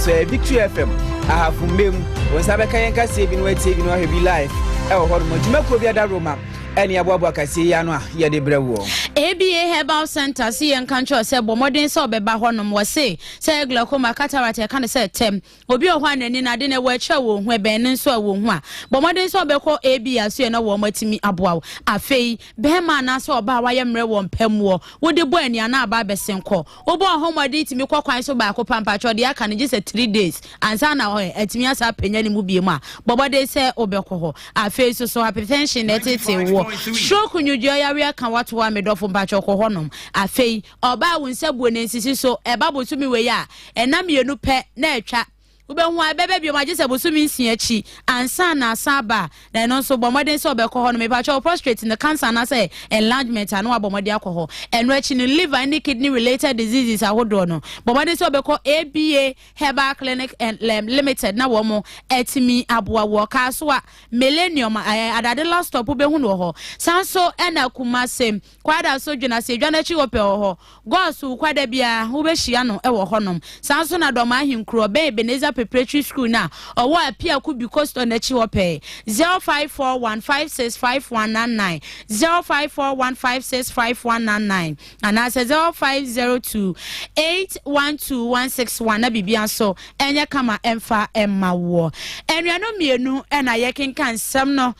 so Victory FM ahafu mbem wonsabe kan kase bi no atie bi no ahwe bi live e wo hodo mo dwumako bi ada Roma eni aboabo kase ya no a ye de brewo ABA Herbal Center see en kancho se bomodin so beba honom wo se glaucoma cataract e kan se tem obi o hwa nani na de ne wo acha wo hu ben nso wo hu a bomodin so beko ABA so na wo matimi aboawo afei behema na so oba wa ye mre wo mpamwo wo de bo ani ana aba besenko obo homodi timi kwakwan so ba ko pampa cho de aka ne just 3 days ansa na ho atimi asa panya ni mu biemu a bomodin se obeko ho afei so hypertension etete wo stroke nyujo ya we aka wato wa medofo mpacho ko honom afei oba wonsabuo nensisi so eba botumi we ya enam yenu pe na atwa ubehu abebe bi ma gese bosumi nsia chi ansa na asaba na no so bomodin so obeko honom mpacho prostate the cancer na say enlargement anu abomodin akoho eno achi ni liver and kidney related diseases ahodo no bomodin so obeko ABA Herbal Clinic and Limited na wo mo etimi aboa wo ka so a millennium adade last stop ubehu no ho sanso ena kumasem kwada so dwena se dwana chi ope ho gosu kwada bia ubehia no e wo honom sanso na doma ahinkro Ebenezer preparatory school na owo apia ku because on echi ope 0541565199 0541565199 and as 0502812161 na bibia so enya kama emfa emma wo enwano mienu ena yekenkan sam no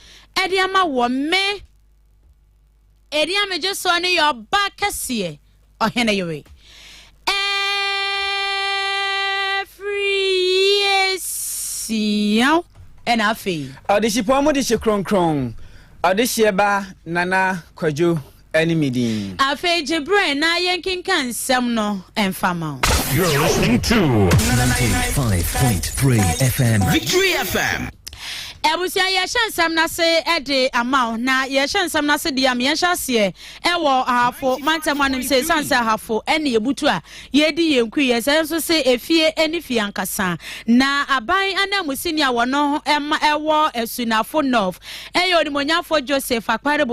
edi ama wo me edi am je so ne your back kase ohene yewe Siao and afi. Odehyieba de kronkron. Odehyieba nana Qwajo any meeting. Afi Jibre na yenkin kan sam no enfama. You're listening to 95.3 FM. Victory FM. Ebusia ye shansam na se ede amount na ye shansam na se dia me hyase ewo ahafo mantamanum se sansa ahafo ene ebutu a ye di yenku ye senso se efie eni fiankasa na aban anamusini a wono ema ewo esunafo north eyo odimonyafo Joseph akpare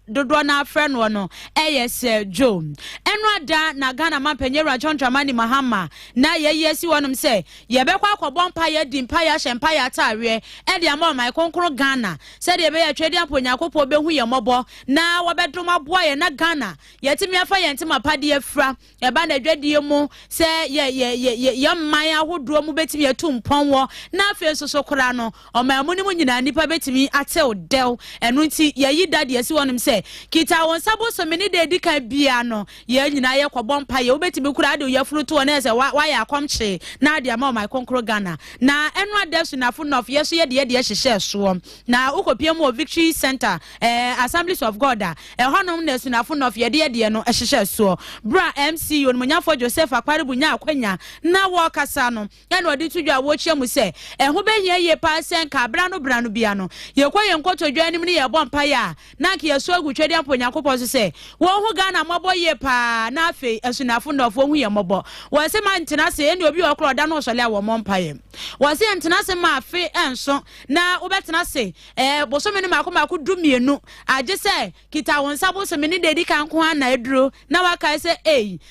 dodo na afre no no eye se jo enu ada na Ghana mampanyera John Dramani Mahama na ye yesi wonum se ye bekwa akobompa ye dimpa ya shempa ya tawe ede amount my konkro Ghana said ye be ya twedi aponyakopo behu ye mobo na wabedom aboa ye na Ghana yetimi afa ye ntima pade afra ye ba na dwadie mu se ye man ahodo mu betimi etumpon wo na afi soso kora no omamu ni mu nyina nipa betimi atel del enu nti ye yidade yesi wonum se kita won sabo so meni de dika bia no ye nyina ye kwobompa ye obetimi kura ade ye fruto na se wa ya akomche na ade ama my konkro Ghana na enu adesu na fu of yeso ye de hyehyɛ so na ukopiem o Victory Center Assemblies of God honom na sunafo of ye de no hyehyɛ so bra MC onmonyafo Joseph akpare bunya akwanya na wo kasa no ya na odi tudwa wo kyia mu se ho behia ye pa sen ka bra no bia no ye kwaye nkotodwa anim ne ye bompa ya na ke yeso agutwedi aponyakopo so se wo hu Ghana mobo ye pa na afi sunafo of wo hu ye mobo wo se man tena se ene obi okro da no sole a wo mompa ye wo se ntena se ma afi enso na ubetena se bosomi ni mako dumienu aje se kita wonsa bosomi ni dedi kan ko na eduro na waka se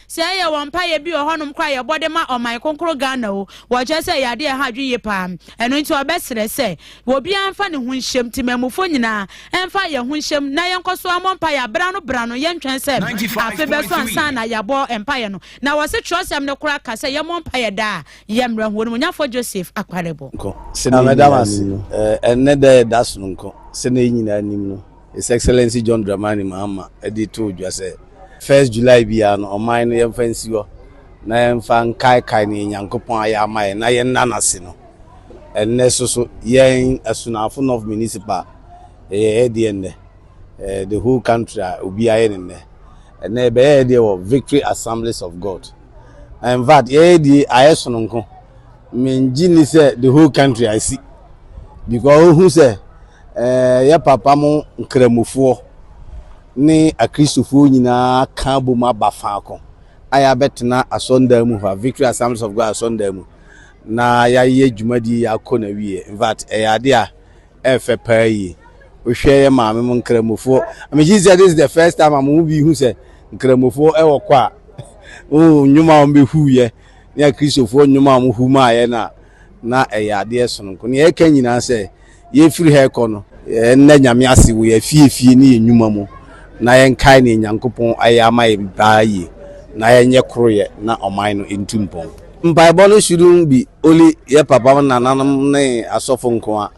se ye wonpa ye bi ohonum kra ye bode ma omai konkro Ghana o wo je se yade e ha dwe ye pa eno nti obesere se obi anfa ne hunhyem timamufo nyina enfa ye hunhyem na ye nkoso amompa ya bra no ye ntwen se afi beso ansa na ya bo empa ye no na wo se trosem ne kra ka se ye mompa ye da ye mra ho no nyafo Joseph akwarebo Another that's nunko. Sene nyina nim no. His Excellency John Dramani Mahama edi to you say 1st July bia no oman no yemfansi wo na yemfa kai ne Nyankopon aya mai na ye nanase no. Enne so yen asunafo of municipal the whole country obi aye ne. Enne be dey Victory Assemblies of God. And that di ayeso nunko. Menjini say the whole country I see. Because who say ya papa mo nkramufo ni akristofo nyina kan bo ma bafa ko aya betena asonda mu ha Victory Assemblies of God asonda mu na ya ye dwumadi ya ko na wie in fact ade a efe payi o hwe ye maame mo nkramufo I mean this is the first time am bi hu say nkramufo e wo kwa o nyuma on be hu ye ne Christopher nyuma mu huma ye na ade sononko ne eka nyina se ye free hair kono na nyame ase wo ye fie ne nyuma mu na ye nkai ne Nyankopon aye amaye baaye na ye nye kroye na oman no entumpon mpaebo no shouldn't be only ye papa na nanam ne asofo nko a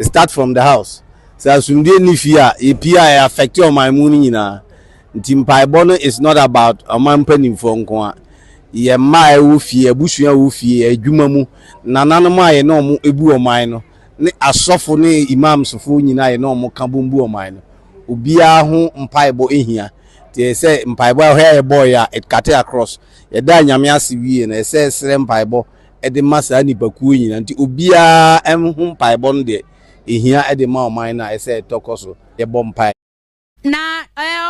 start from the house so asundie ni fie a e pia affect oman mu nyina nti mpaebo no is not about oman panimfo nko a ye ma wo fie abusua wo fie adwuma mu nananum aye no mo ebu oman no ne asofo ne imams fo nyina aye no mo ka bombu oman no obia ho mpaebo ehia te say mpaebo a boy a it cut across ye da nyame ase wie na say sere mpaebo e de masa nipakuo nyina nti obia em ho mpaebo no de ehia e de ma oman na e say tokoso ye bom mpai na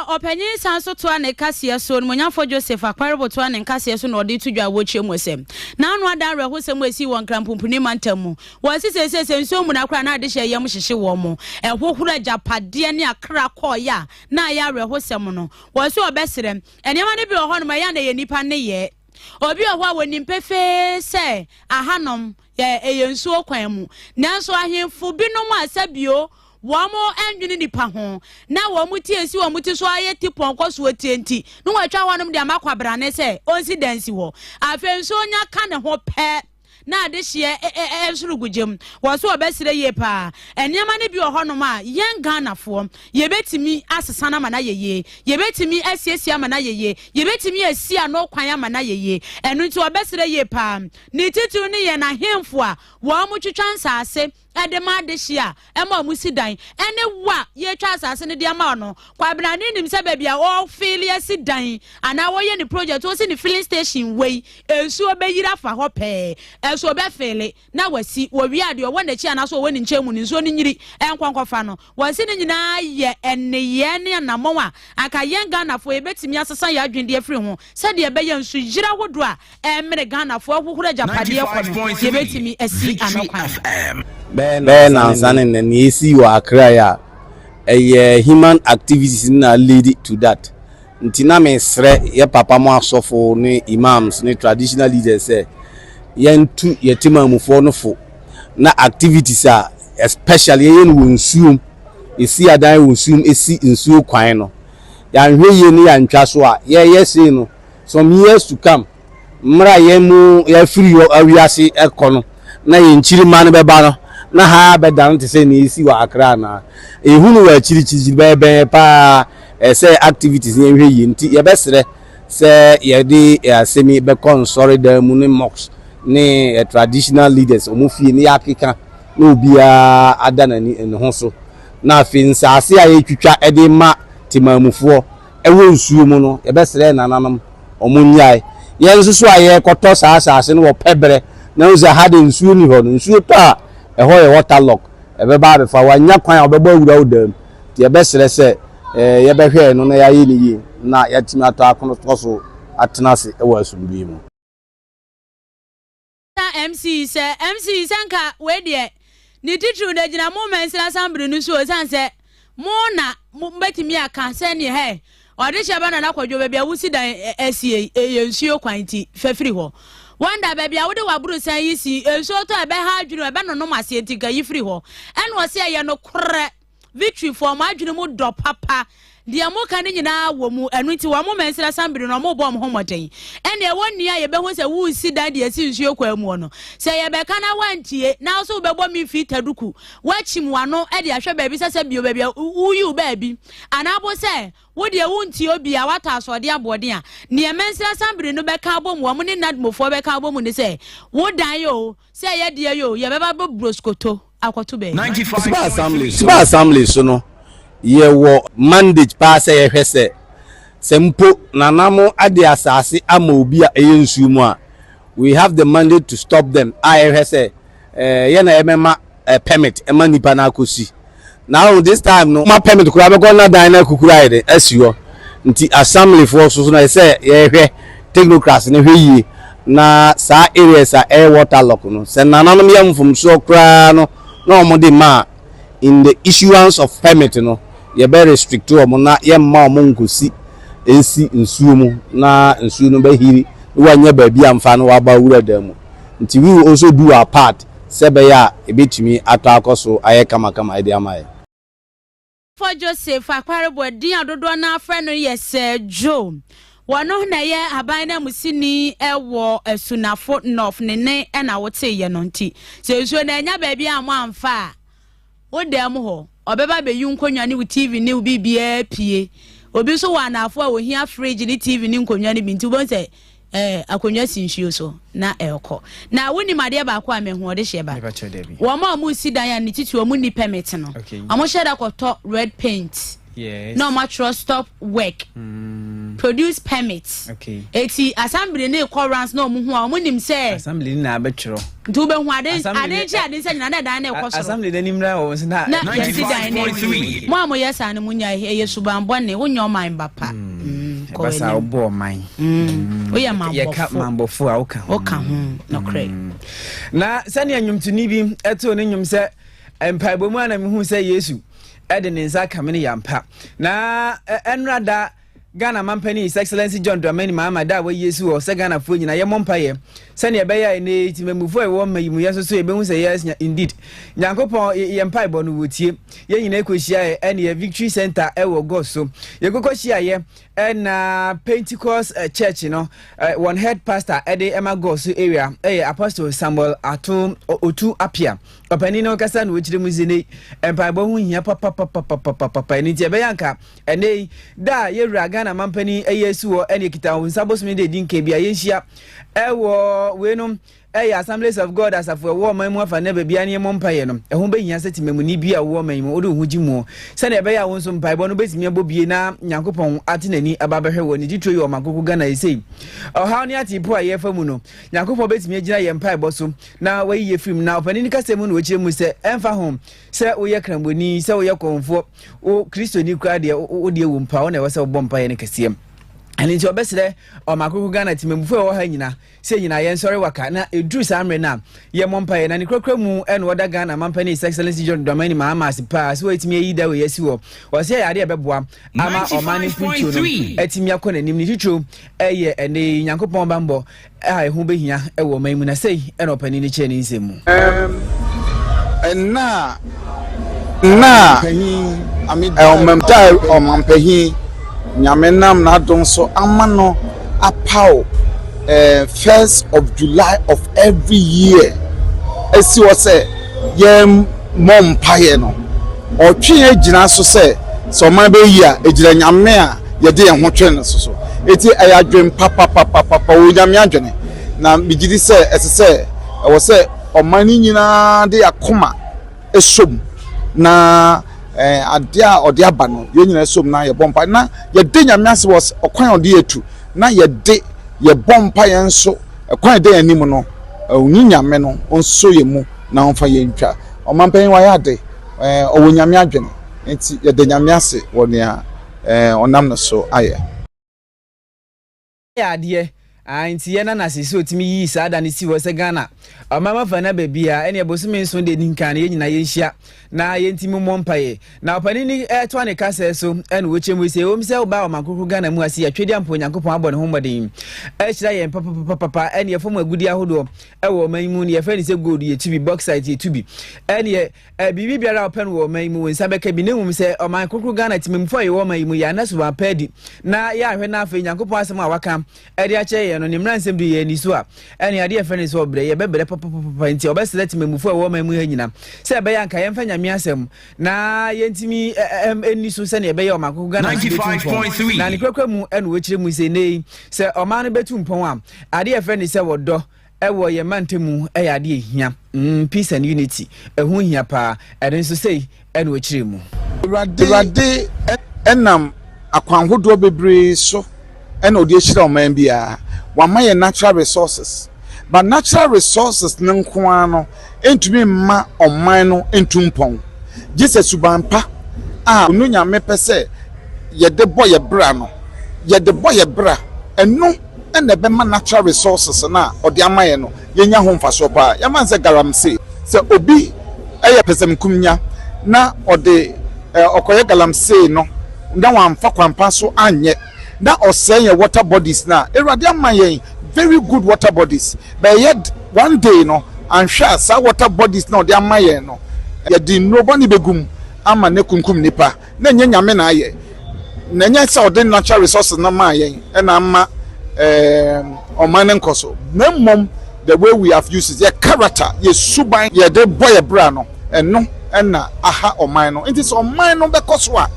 opanyin sanso to an kase so no nyafo Joseph akwarebo to an kase so no odi tudwa woche mu sem na anu ada reho sem esi won krampumpuni mantamu wo sisese nso mu na kra na ade hye yam hyehye wo mo ehohura japade ne akra koya na ya reho sem no wo so obesrem enema ne bi ho no ma ya na ye nipa ne ye obi oho a woni mpefe se ahanom ye nsuo kwan mu nanso ahemfo binom asabio wamo endwini nipa ho na wamu tiesi wamu ti so aye tipon kwaso tienti no watwa wanom de amakwabra ne se onsi dansi ho afenso nya ka ne ho pe na ade hye ensurugugem waso obesire ye pa enema ne bi ohonom a yen Ghanafo ye betimi asesa na mana yeye ye betimi asiesia mana yeye ye betimi asia no kwan mana yeye enu nti obesire ye pa ni titu ne ye na hemfo a wamu twetwa nsase edema de hia ema musidan ene wa ye twa asase ne de ama no kwabra ne nim se bebia o feel asidan ana wo ye ni project o si ni filling station wey ensu obeyira fa ho pe ensu obefele na wasi wo wi ade o wona chi ana so wo ni nchemu ni nso ni nyiri enkwankwafa no wasi ni nyina ye eneye ne anamon a aka ye Ghanafo ebetimi asesa ya adwende afiri ho se de ebe ye nsu yira hodo a emre Ghanafo ahohura japade ekono ye betimi asi anokwan Ben ansane na niesi wa akra ya human activities na lead to that ntina me sre ye papa mo asofo ne imams ne traditional leaders yentu yetimamufo no fo na activities a especially yen wonsuom esi adan wonsuom esi nsuo kwan no ya hwe ye ne ya ntwa so a ye say no some years to come mra ye mu ya free awiase ekono na ye nchiri man beba no na ha bedan te say ni esi wa akra na ehunu wa chirichiri be pa say activities ye hwe ye nti ye besere say ye de asemi be consori da mu ne mocks ne traditional leaders omufie ne yakeka na obia adanani en ho so na afin saase a ye twitwa ede ma timamufo ewo nsuo mu no ye besere nananam omunyai ye nsusu a ye koto saase ne wo pebre na uze hade nsuo ni ho no nsuo to a eho ye waterlock ebeba be fa wanya kwan a obeba wura odam ti ebesere se ye behwe no na yaye ni yi na yatimi ato akono to so atenase ewo asumbi mu MC nka we de ni titru de gina mo mensira assembly no so sanse mo na betimi aka se ne he Odehyieba na Qwajo baby awusi dan esie yensuo kwanti fafiri ho wanda baby awode waburu san yisi enso to ebe ha adwunu ebe no no mase ntika yifiri ho en wo se ye no kore victory for ma adwunu mu do papa dia mo kan nyina wo mu enu nti wo mo mensira sambiri no mo bom homoden ene e wonni a ye be ho se wusi dan de esi nsuo kwa mu no se ye be kana wantie na so be bom fi taduku wachim wano e de ahwe baby sese bio baby uyu baby anabo se wo de wunti obi a wata asode abode a ne mensira sambiri no be ka bom wo mo ne nadmofo be ka bom ne se wo dan yo se ye de yo ye be ba broskoto akoto be 95 Super assembly so no ye wo mandate pa se ye hwese sempo nanamo ade asase ama obi a eyensu mu a we have the mandate to stop them I hwese ye na emema permit ema nipa na akosi now this time no ma permit kura be go na dan na kukura ide asiwo nti assembly for so na say ye hwe technocrats na hwe yi na sa areas a air water lock no se nananom yam from so kura no na omode ma in the issuance of permit no ye be restrict o mo na ye ma o mo nkosi esi nsuo mu na nsuo no be hiri wanya baby amfa no waba wura dam nti we will also do our part sebeya ebetumi ato akoso aye kama ide amaye for Joseph akwarebo din adodo na afre no yes Joe wano na ye aban na musini ewo esunafo north ne na wote ye no nti se so na nya baby am amfa wo dem ho obeba be yu nkonwa ne TV ne bibia pie obi so wanafo a wo hia fridge ne TV ne nkonwa ne bi nti bo se akonwa sinhio so na elko na woni made ba kwa me ho de sheba wo ma mu sidan ya ne titi wo mu ni permit no amo sheda ko to red paint. Yes. No much stop work. Produce permits. Okay. Eti assembly ne currents no mu ho a munim say assembly na abetro. Ntu be ho ade say na dan na ekosoro. Assembly na nimra wo na 95.3. Mo amo yesa ne munya eye suban bone wonyo man bapa. Ko basa obo man. Oya man bofo. Ye ka man bofo a oka ho. Oka ho no kre. Na sane anyumtuni bi eto ne nyum se empaibo mu ana me hu se Yesu ede ne nsa kamene yampa na enrada Ghana Mampani His Excellency John Dramani Mahama da we Yesu o se Ghana fo nyina ye mompaye se ne be ya ne timemufo e wo mayimu ye so e be hu se yes indeed Nyankopon ye mpaibo no wotie ye nyina ekohia e ne Victory Center e wo go so ye kokohia ye na Pentecost church no one head pastor ede ema go so area Apostle Samuel Atom Otu Apia opani no kasa no wechire muzine mpaibo hu hia papa ni tie be yanka ene da ye Ghana Mampani Yesu o ene kita unsabosumi de dinke bia yenhia ewo wenum Assemblies of God asafo wo man mu afa na bia ne mompaye no ho be hia setimemu ni bia wo man mu odo hujimu se na be ya won so mpaibo no betimi abobie na Nyankopon atenani ababehwe wo ni ditro yo makoko Ghana isei ha ne atipo a ye famu no Nyankopon betimi agina ye mpaibo so na wayi ye film na opani ni kasemu no wechire mu se emfa hom se wo ye kramboni se wo ye konfo o Kristo ni kwa de o de wo mpa wo na wo se wo bompaye ne kasiem ani nti obesere o makoko Ghana timemufo wo ha nyina se nyina ye nsori waka na edru samre na ye mompaye na ni krokra mu en woda Ghana Mampani His Excellency John Dramani Mahama asipa so etimi yi da we yesi wo se ya de beboa ama o mani putu no etimi akona nim ni titro eye ene Nyankopon bambo hu behia e wo man mu na sei en opani ni che ni nsemu na omamtai omampahi nyamenam na don so amano apao 1st of July of every year esi wo say yem mompaye no otwe agina so say so man be yi a egira nyame a ye de ye ho twe no so eti ayadwen papa wo nyame adwene na migidi say ese wo say omani nyina de yakoma esom na adia odi aba no ye nyina som na ye bompa na ye de nyame ase was okwan odi etu na ye de ye bompa ye nso okwan de anim no oni nyame no onso ye mu na onfa ye ntwa omampan wa ya de owo nyame adwene enti ye de nyame ase wonia onam no so aye ya de nti ye na nasisi otimi yi sada ne si wo se Ghana mama fa na bebia ene ebosumi nso de ninkan ye nyina ye nhia na ye ntimi mompaye na opani ni to ne kase so ene wo chemu se o mse oba o makoko Ghana mu ase ya twedi ampo Nyankopon abɔ ne ho modin kira ye papa ene ye fom agudi ahodo wo man mu ne ye fa ni se gold ye tubi bauxite ye tubi ene bibi biara open wo man mu wonsa beka bi ne mu se o makoko Ghana timemfo ye wo man mu ya na so ba padi na ya hwe na afa Nyankopon asem a waka ede a che no nimra nsem du ye ni so a ene ade ye fa ni so obre ye bebere papa nti obesele timemfo wo man mu ha nyina se be ya nka ye mfa nyame asem na ye ntimi eni so se ne be ye o makoko Ghana 95.3 na ni kwekwa mu ene wo kire mu se nei se o man no betu mpon a ade ye fa ni se wodo ewo ye mantemu ya ade ehia peace and unity ehu hia pa ede nso sei ene wo kire mu rade enam akwanhodo bebre so ene odi ehira oman bia wamaye natural resources but natural resources nko ano entumi ma oman no entumpon Jesus subampa onu nyame pese ye de boye bra no ye de boye bra enu ene be ma natural resources na odi amaye no yenya ho mfaso pa yaman se galamse se obi eye pesem kumnya na odi okoye galamse no nda wamfa kwampa so anye na oseye water bodies na erade amaye very good water bodies but yet one day no and sure sa water bodies no they amaye no ye di nobody begum ama ne kunkum nipa na nya nyame na aye na nya sa the natural resources na ma aye e na ama oman nkoso na mom the way we have used it, your character, your suban, your de boy brano, and no, and na aha or mino. It is on mine on the coswa.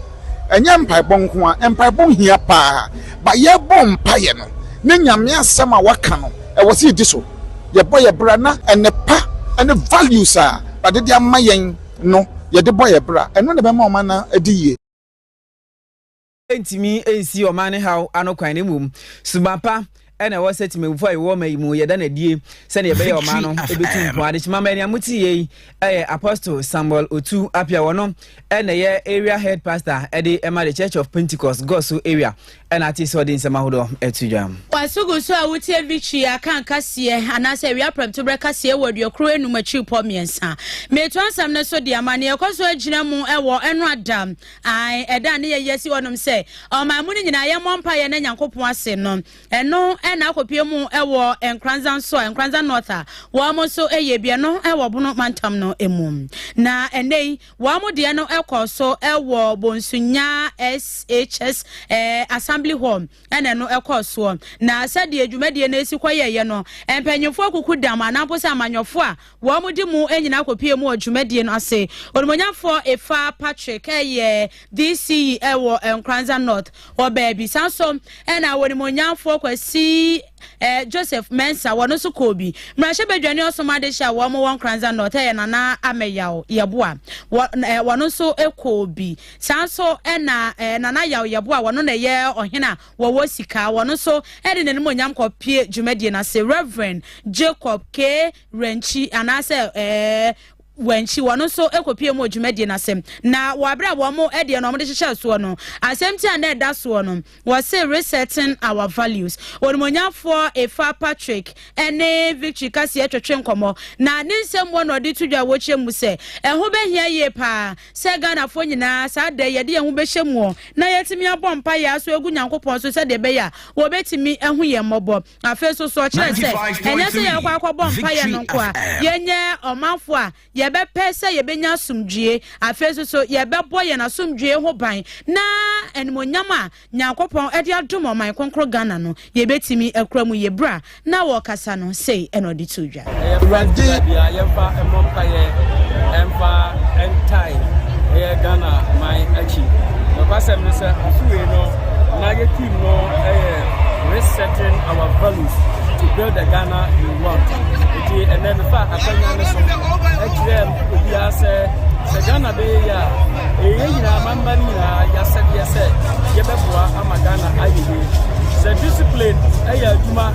And yam pie bon, and pie bon here pa, but your bomb piano. Ninya mea sama wakano, I was here this one. Your boy brana and the pa and the values are, but the damn mayan, no, your de boy bra, and none of them manna a day. To me, see your man how I know quite a mum. Subapa. And I was said to me before I wore my more than a dear, send a bay or man, a bit which Mamma Yamuti, Apostle Samuel Otu Apiawano, and a area head pastor at the Emma Church of Pentecost, Gosu area, and artist in Samahudo, Etujam. Why so good so I would tell Vichy, I can't cassia, and I say we are prompt to break a sea word your crew no mature poor me and son. May transam no so dear money, of course, Jinamu, Ewa, and Radam. I, a Dania, yes, you want to say, oh, my money, and I am one pie and Yanko Poisson, and no. Na kopiemu ewo enkranza so enkranza northa wa mo so eyebia no ewo bono mantam no emum na enei wa mo de no ekoso ewo bonsunya SHS assembly hall ene no ekoso na sade adwumade na esi kwaye no empanyefo akuku dam anamposa amanyofo a wa mo di mu enyina kopiemu adwumade no ase onmonyafo efa Patrick DC ewo enkranza north obabi sanso ena wonmonyafo kwasi Joseph Mensa wano so kobi mrashe bedwane osomade sha wo mo won kranza north na ameyaw yeboa wano so ekobi sanso na na yaw yeboa wano na ye ohena wo sika wano so ede ne monyam kopie dwumade na se Reverend Jacob K Renchi anase when she wano so ekopie mo dwumade na sem na wabra wo mo ede no mo de hyehyɛ so no asɛmti ande da so no was say resetting our values onmonyafo efa Patrick ene Victory kase etwetwe nkomo na ne nsɛm wo no de tudwa wo kyem se ɛho behia ye pa sɛ Ghana fo nyina sa da ye de ɛho behyɛ mu na yetimi abɔ mpa ya so egu Nyankopɔn so sɛ de be ya wo betimi ɛho ye mmɔbɔ afa so so kyerɛ sɛ ɛnyɛ sɛ yɛ kwa akɔbɔ mpa ye no nko a yenye ɔmanfo a yebe pese yebenya sumdue afeso so yebebo ye na sumdue ho ban na enmonyam a Nyankopon ede adom oman konkro Ghana no yebetimi akramu yebra na wo kasa no sei enodi tudwa Radi dia yemfa emompa ye emfa entai ye Ghana my achi no kwasem no se afuwe no na ye team no resetting our values to build the Ghana we want. And then the fact I can't Obia say Ghana be ya Mambanina, Yaset Yaset, Yabua, Amagana, Ayi. The discipline, Juma,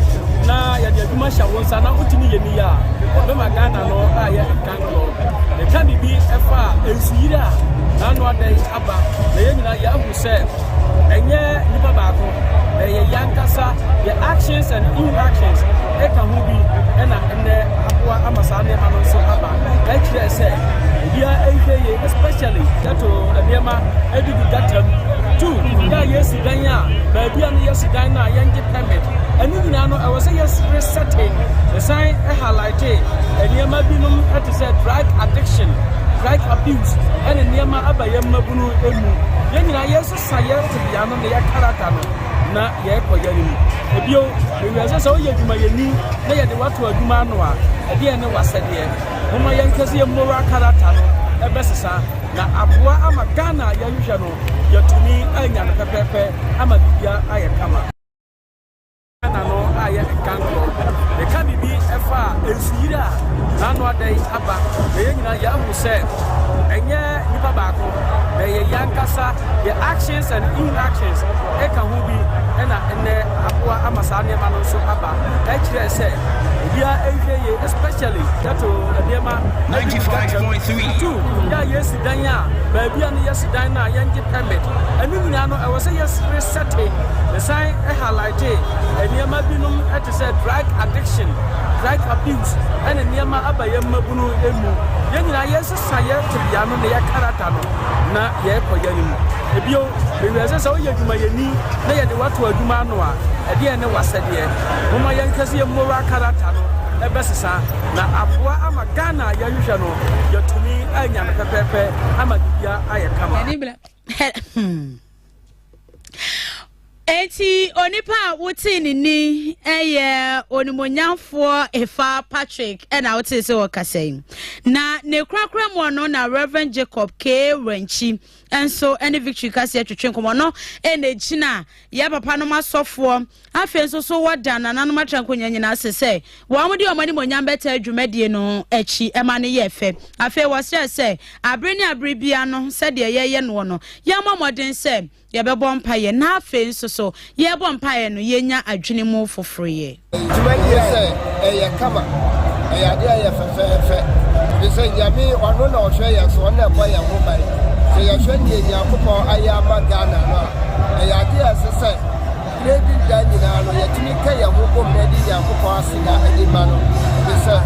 na Yaduma Shawonsana, Utini Yemia, Ghana, no, I can't. The can be a far, and Sira, nowadays, Abba, the Yamina Yahu said, and yeah, Nipabako. Yankasa, the actions and inactions, Ekahubi, and Apua Amasane Manoso Abba, actually say, we are AKA, especially Tato, Adema, Edu Gatam, 2, yes, Danya, baby, and yes, Dana, Yankee permit, and you know, I was a yes, resetting, the sign a highlighted, and Yama Binum had to say drug addiction, drug abuse, and in Yama Abayama Bunu Emu. Yena yeso sayer to be anon ya character na ye koyani ebio we say so ye dwuma yeni na ye de wato adwuma no a e de ne wasede homa ye nkase ye moral character no ebesesa na aboa ama Ghana ya hwehwe no yetumi anya no pepepe ama bibia aye kama na no aye kanko e ka bibi efa ensuyira na no adai aba ye nyina ya hu se enye nipa baako the Yankasa, the actions and inactions, Ekahubi, and Apua Amasane Manoso Abba, actually said, we are AKA, especially Tato, Adema, 95.3. Yes, Danya, baby, and yes, Dana, Yankee permit. And you know, I was a yes, resetting, the sign a highlighted, and Yama Binum at the said drug addiction, drug abuse, and a Niama Abaya Mabunu Emu. Yanina, yes, a Saya to be ano de Karatano, na Yakoyan. If you realize how you may need, they are the what to a Dumanoa, a dear no was said here. Mama Yankasi Mora Karatano, a Bessa, na Abua Amagana, Yanushano, your to me, I am Pepe, Amadia, I come. Eti onipa wotini ni onimonyanfo Efa Patrick ena wote se wakasai na ne krakra mo no na Reverend Jacob K Renchi enso ene Victory Kase atwetwe nkomo no ene gina ya papa no masofo afi enso so wada na nanu matranko nyanyina asese wo modi omani monyam beta adwumadie no echi ema ne ye fe afi wo se abreni abribia no se de ye no ya mamoden se ye bebo mpaye na afi enso so ye bo mpaye no ye nya adwene mu foforoye adwumadie se ye kama ya de ye fe bi se nyame ono na ohwe ye so na ebo ye ho bai se ye hwe ni nyankopon ayama Ghana no ya de asese lady Daniela no yetimi ka ye ho ko medi nyankopon asida edima no bi se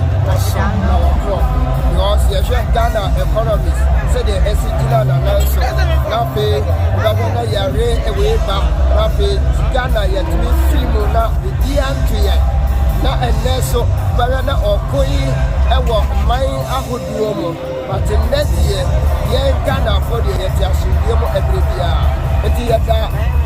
na wo pro because ye hwe Ghana economies say the esigina na so na pe na yare ewe ba na pe Ghana yetimi film na bi antuye na eneso bara na okoyi ewo man ahoduo mo but nedie ye Ghana for the yetiasudie mo ebrebia enti yada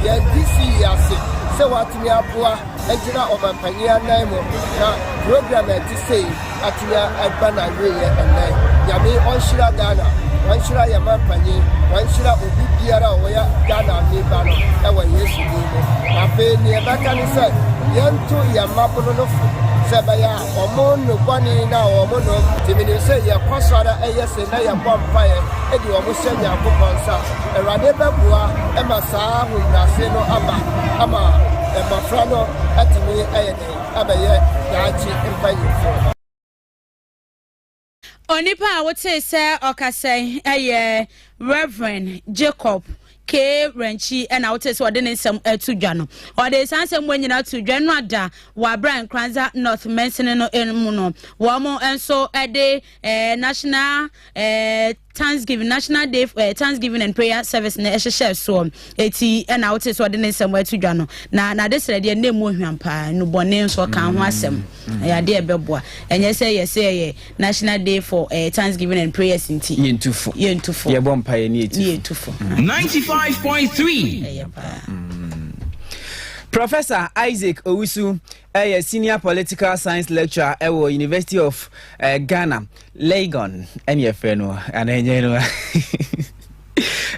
ye disi yase se watimi aboa ejina omampania nan mo na program etise atiya ebana weye enai yami onshira Ghana onshira yamampanye onshira obi biara oya Ghana ni ba no ewo Yesu ni mo na pe ni ebaka ni se yento yamapono no fu sebaya omono kwani na omono timini se ye kwasara eyese na ye bompaye edi omo senya akoponsa erade bebua emasa hu nase no ama emafra no atimi eyede abaye daachi empayefo onipa wote se okasai Reverend Jacob K Renchi and out so de some to Jano or the sansem when you know to Janada wa Brian Kranza North mentioning no muno wamo and so a day national Thanksgiving National Day Thanksgiving and Prayer Service na chef so eti and out so de somewhere to Jano na this ready name mo hwampa no bone so kan ho asem ya de beboa and yes say National Day for Thanksgiving and Prayer sinti yentufo ye bompa ye ni yentufo 95.3 Professor Isaac Owusu, a senior political science lecturer at the University of Ghana, Legon, and your friend, and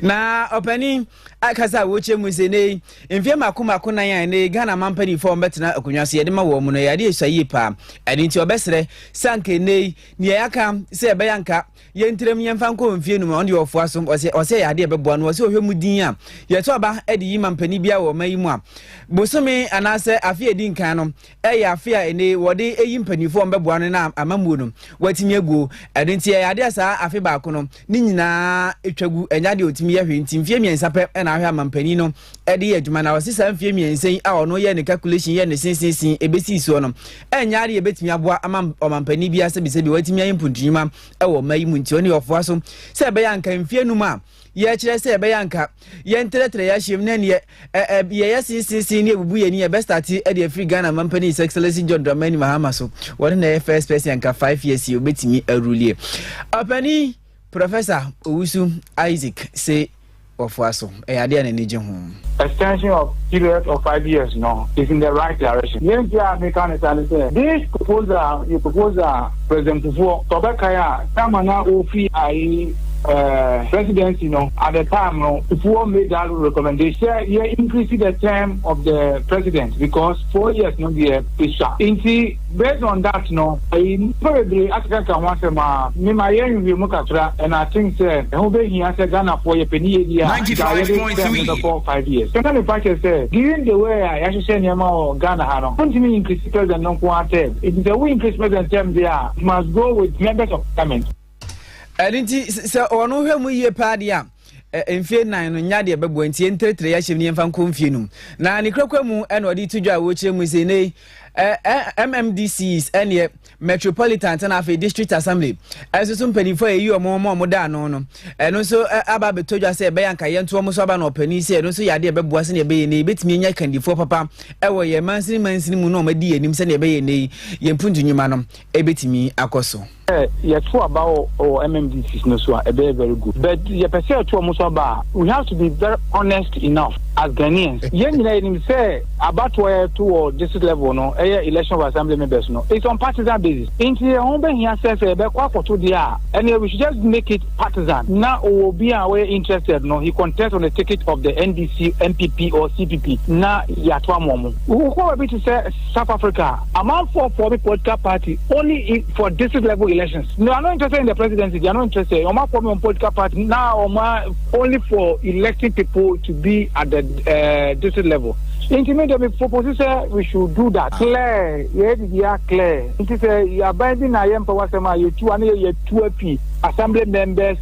na openi akasa woche musene mfie makoma kona ya ne Ghana mampani form betina akunwase yede ma wo mu no yade esayi pa ade nti obesere sanke nei ne yaka se be yanka yentrem yemfa nko mfie num onde ofo aso ose yade beboa no ose ohwe mu din a yeto aba ede yi mampani bia wo mayi mu a bosome anase afie di nkan no eya afia ene wode eyi mpani form beboa no na amamu no watimi aguo ade nti yade asa afi ba ko no ni nyina etwagu enyade otimi yahwe nti mfie miensa pe na ahwe amampani no ede adwuma na wose mfie miensen a ono ye ne calculation ye ne sinsinsin ebesi so no enyade ebetimi aboa amampani bia se bi watimi ayimpuntunuma ewo mayi mu nti oni ofo aso se be yanka mfie num a ye kire se be yanka ye ntretre ya hiem na ne ye sinsinsin ne ebubu ye ne ye best start e de free Ghana mampani His Excellency John Dramani Mahama so wona na first person yanka 5 years ye obetimi arulie apani Professor Owusu Isaac say of Waso, extension of period of 5 years now is in the right direction. This proposal, you propose President Kufuor, Tobekaya, Tamana Ofi, presidency, at the time, Kufuor made that recommendation. He increased the term of the president because 4 years, based on that, I probably ask and I think he has a Ghana for a penny 95.3 4 5 years. So the fact is, given the way I actually say Ghana had continue increase president term. It is a way increase president term there. It must go with members of parliament. I didn't say ono hwe mu ye padia emfie nan no nya de bebo ntie entretre ya hyem ni mfa nko mfie num na ne krakwa mu eno de tudwa wo kire mu se nei MMDCs and Metropolitan and Afe District Assembly. As some penny for you more modern, and also Abba told you say Bayanka Yan to almost no penny said, no so ya dear Babwas in a bay, and bit me candy for papa. Ewa ye mansi muno medi and him send a bay and ye puntu new manum, a bit me akoso. Yes, for about MMDCs no so very good. But you perceive to almost about we have to be very honest enough as Ghanaians. Yen say about where to or district level no election of assembly members no. It's on partisan basis. Into the home here says and we should just make it partisan. Now will be away interested no he contest on the ticket of the NDC, MPP or CPP. Now yatwa momo. Who will be to say South Africa amount for the political party only for district level elections. No, I'm not interested in the presidency. They are not interested. I'm not forming a political party now. Only for electing people to be at the district level. Intimate proposition we should do that. Clear, yeah, clear. It is a binding. I am for you 2 assembly members,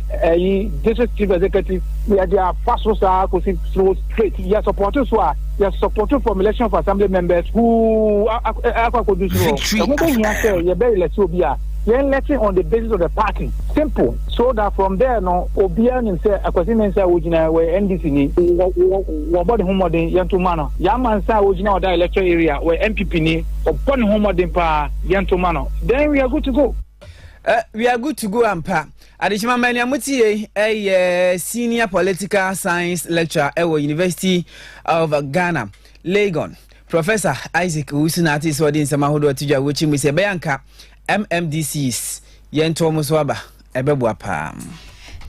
district chief executive. We are their first straight. You are supporters who are. You are supporting from election of assembly members who are do so. Then let's on the basis of the party. Simple. So that from there, no, Obian say, a question say, where NDC, what home the Yantumano. Yaman say, that electoral area where MPP ni, upon home the pa Yantumano. Then we are good to go. We are good to go, Ampa. Adishima Maniamuti, a senior political science lecturer at University of Ghana, Legon. Professor Isaac Usunati is what in Samahodo Tuja, which we say Bianca. MMDCs yento muswaba ebebwa pa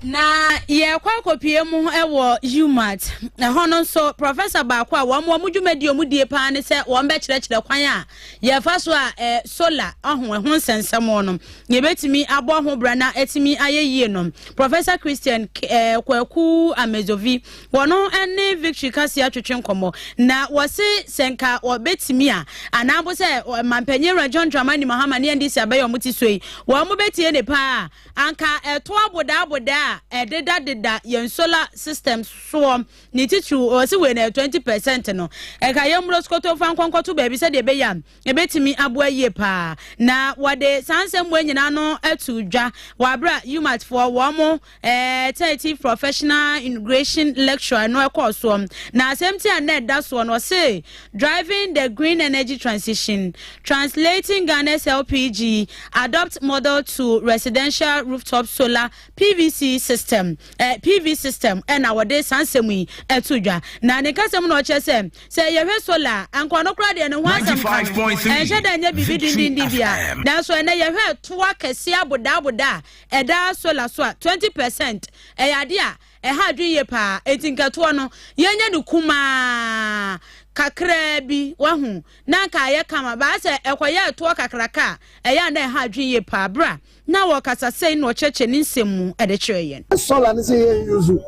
na ye kwa kopie mu ewo UMAT na hono so professor ba kwa wo mu dwumadi omudie pa ne se wo mbe kire kwan a ye fa so a solar ho sensem no ye betimi abo ho bra na etimi ayeyie no Professor Christian Kwaku Amezovi wono ene Victory Kase atwetwe nkomo na wo se senka wo betimi a anabo se mampanyera John Dramani Mahama ne ndisi abaye omuti soi wo mu betie ne pa anka to aboda deda yen solar system so ni titu o se we na 20% no e ka yem roskoto fan kwankwato baby se de be yam e betimi aboa yie pa na wade sansem we nyina no atu dwa wabra UMAT for wo mo 30 professional integration lecture no e course so na asempti and that so no say driving the green energy transition, translating Ghana's LPG adopt model to residential rooftop solar PVC system PV system and our day sansemi etudwa na ne kasem no che say ye hwe solar anko no kra de ne ho asem and she da nya bibi din bia na so na ye hwe toa kase aboda eda solar so 20% yade a ha dweye pa etinkato no ye nya ne kuma kakra bi wahu na ka ye kama ba se ekoye to kakraka eya na ha dweye pa bra na wo kasa sei no cheche ni nsemu ede kyereye solar ni se yuzu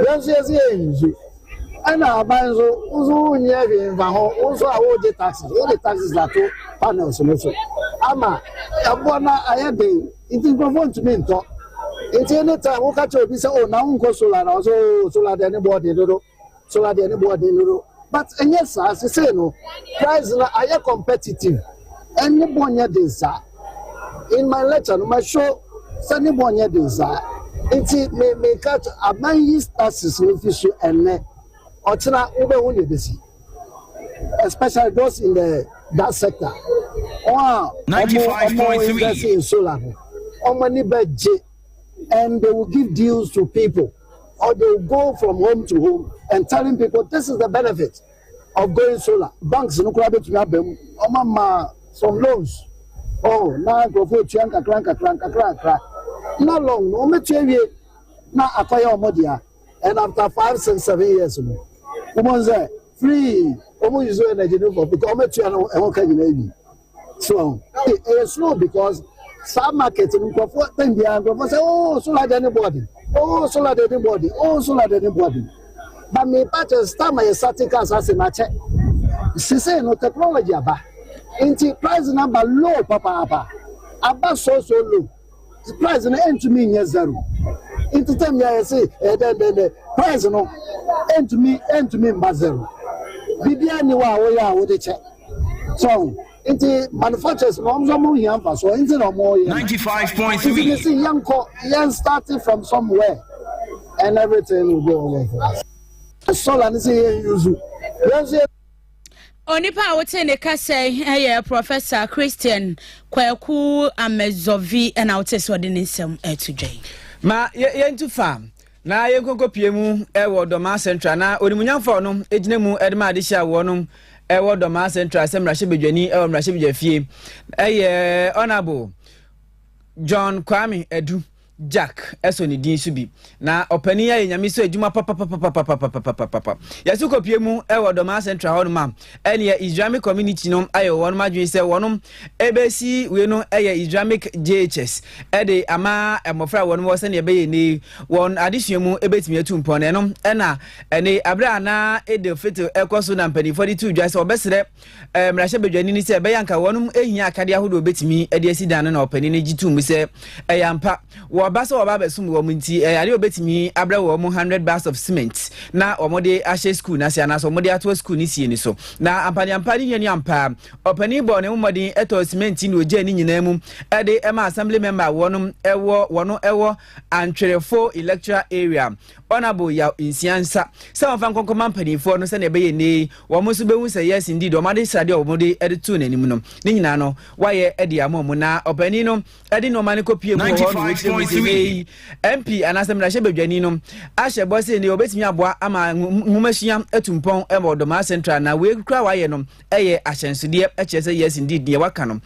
yanzu yuzu ana abanzo uzu nye bi va ho uzu awo de taxes that to panels no so ama abona ayede it go want to mean to it any time wo ka che obi say oh na unko solar na so solar de anybody no but yes as I say no price na are competitive anybody desire in my lecture no my show anybody desire it may catch a man use taxes no fish and otina ube won dey especially those in that sector 95.3 in solar money budget and they will give deals to people or they will go from home to home and telling people this is the benefit of going solar. Banks no crowd to have them some loans. Oh, now go for chanka crank. Not long, no material now acquire modia. And after 5, 6, 7 years, woman say free almost use energy for because material and okay maybe. So it's slow because some market in comfort then they say, oh, solar anybody. Oh, solar anybody. But me patches time my static as in a check. She say no technology aba. Inti price number low, papa. Aba so low. The price no end to me near zero. Inti time I say then the price no end to me by zero. Bibia ni wa wo ya wo de check. So Into manufacturers, no young so into no more 95.3. Young starting from somewhere, and everything will go over for us. So I say use. Onipa wote ne kase Professor Christian Qwajo Amezovi and wote so de nsem etudwen. Ma yentu fam na yenkoko piemu ewo Doma Central na onimunyamfo no ejine mu edema adehia wo no ewo Doma Central semrahye bedwani ewo mrahye bedwafie honorable John Kwame Edu Jack esoni din subi na opani ya nyame so adwuma papa yasuko piemu ewo Doma Central ho no ma ene Islamic community no ayo won madwen se wonum ebesi we no Islamic JHS ede ama emofra won wo se ne be ni won adehwemu ebetimi atumpon ne no ena ene abra na ede fito ekoso na mpani 42 dwa se obesere mrahye bedwani ni se be yanka wonum ehia akade ahodo obetimi ede asidan na opani ne gitum se eyampa Baso Baba Sum Womunti, Ario Betimi, Abra Womu 100 bars of cement. Na Omode Ashe School, Nasiana, so Mode Atwa School Nisi so. Na Ampani Yampa, Opani Born, Umodi, Eto Cement in Jenny Nemu, Ade Emma Assembly Member, Wonum, Ewo, and 4 electoral area. Honorable ya insiansa. Some of Uncle Company for no send a bay nay, Wamusube say yes indeed, or Madi Sadio Modi Editune Nimunum, Ninano, why Eddie Amomuna, Openino, Edino Manico P. 95.3 MP and Assembly Janino, Asha Bossy in the Obetia Bois, Ama Mumasiam, Etumpon, Emo Doma Central, now we cry Wayanum, Ashen Sudia, HS, yes indeed, near Wakanum,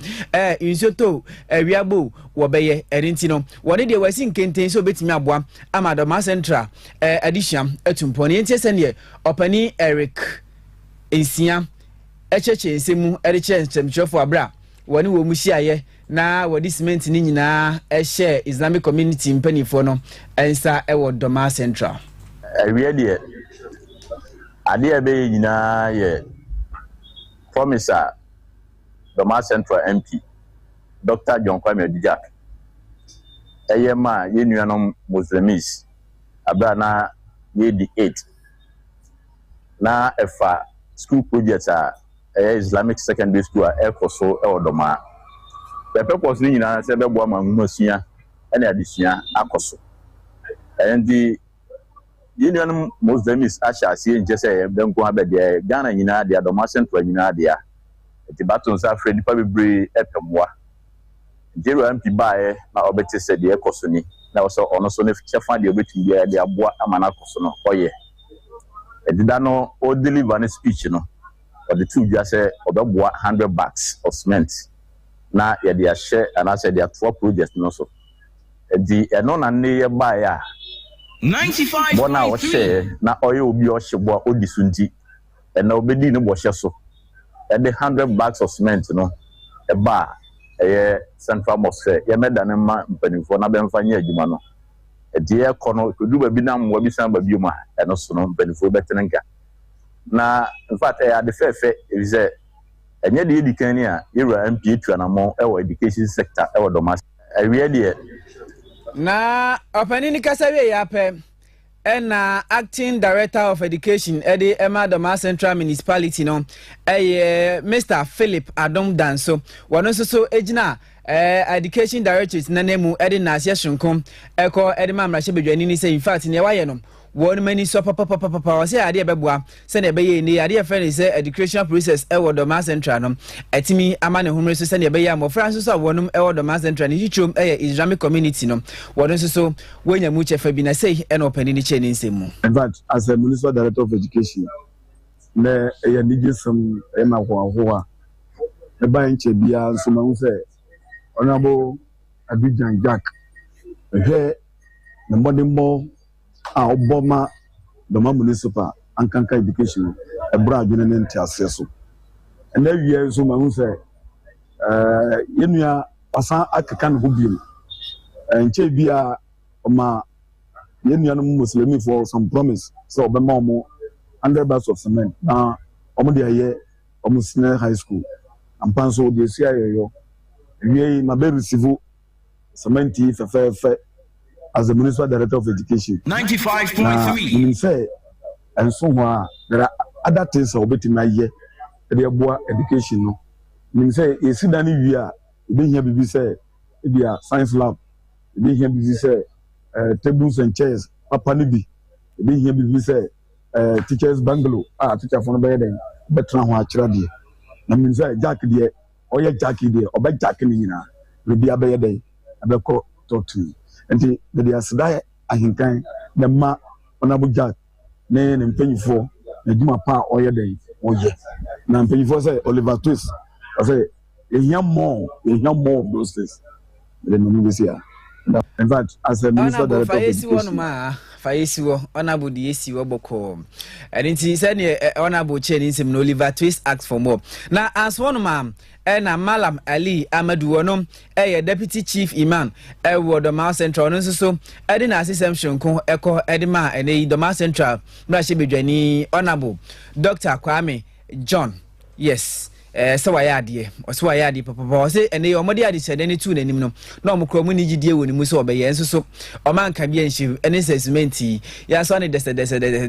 Insoto, Riabu, Wabeye, Erintino, what did they were seeing Kente so Betimia Bois, Ama Doma Central. Addition etumponi entiesene opani Eric Ensia echeche nsemu eriche nchemchofo abra woni wo muhiaye na wodi cement ni nyina ehye Islamic community mpanifo no ensa ewo Doma Central awie de ade be nyina ye promisor Doma Central MP Dr. John Kwame Dijak eyema ye nuanom Muslims abra na yedi 8 na efa school projects Islamic secondary school ekoso Doma the purpose ni nyina se bebo ama nwasua ene adesua akoso and the union Muslims asha sie nje se benko abede Ghana nyina de Doma Central nyina de a ti baton sa fredi pa bebre epemwa Jero MP bae na obeti se de ekoso ni na also ono so ne chefa de obeti dia de aboa amana koso no oye edida no o deliver ne speech no o the two just say obeboa 100 bags of cement na ye de share and I said there 4 projects no so edi eno na ne ye bae a 95.3 bona o share na oye obi o shebo odisunti na obedi ne bo hye so e de 100 bags of cement no e ba Central Mosque ye meda ne ma mpanifo na bemfanya adwuma no edi e kono kodu bi na mwa bi san ba bioma eno so no mpanifo betenenka na in fact the fefe is enye de edikan ni a yewura MP tuanamo e wo education sector e wo Doma awie de na opani ni kasawe ya pe ena acting director of education edi Emma Doma Central municipality no Mr. Philip Adom Danso wono so ejina education directorate nanemu edi na asyesunkom eko edi mamrahye bedwani ni say in fact ne waye no won mani so papa o say ade beboa se ne beye ni ade friend say educational process e wo Doma Central no etimi ama ne humre so se ne beye amofra so wonum e wo Doma Central ni chichom Islamic community no won so wonya mu chefa bi na say e no opani ni che ni nsemu. In fact, as a municipal director of education na e nige some e ma ho a e ba nche bia so ma hu say honorable Abidjan Jack he na modern a oboma Doma municipal ankanka education e bra adwene ne ntiase so na wie so ma hu say yenua pasan akeka no hobiem nche bia ma yenua no Muslim for some promise so obema omo 100 bags of cement na omo de aye omo senior high school ampanso de sia yoyo wie ma be receive cement fe as the municipal director of education 95.3 say and so there are other things obeti na ye the boa education no mean say you see that we are be here be say be a science lab be here be say tables and chairs papa ni bi be here be say teachers bungalow teacher for no be den betra ho akira de na mean say jack de oye jack de oba jack ni nyina be abeye den abeko talk to me enti de asida ahinkan na ma honorable jack ne mpanyifo na djuma pa oye den oye na mpanyifo say Oliver Twist I say you more of those things than we see. In fact, as a minister director of education, Faisiwo honorable Odehyieba boko and it said honorable Chinese him Oliver Twist asked for more. Now as one man na Malam Ali Amadu Wonom deputy chief imam Doma Central no so na assistant shonko eko edima and Doma Central na she bedwani honorable Dr. Kwame John. Yes. So wayade so wayade papa say ene omode ade chede ne tu nanim no na omkro mu ni gidie woni mu so obeye enso so omanka bia nhim ene assessment ya so ne dese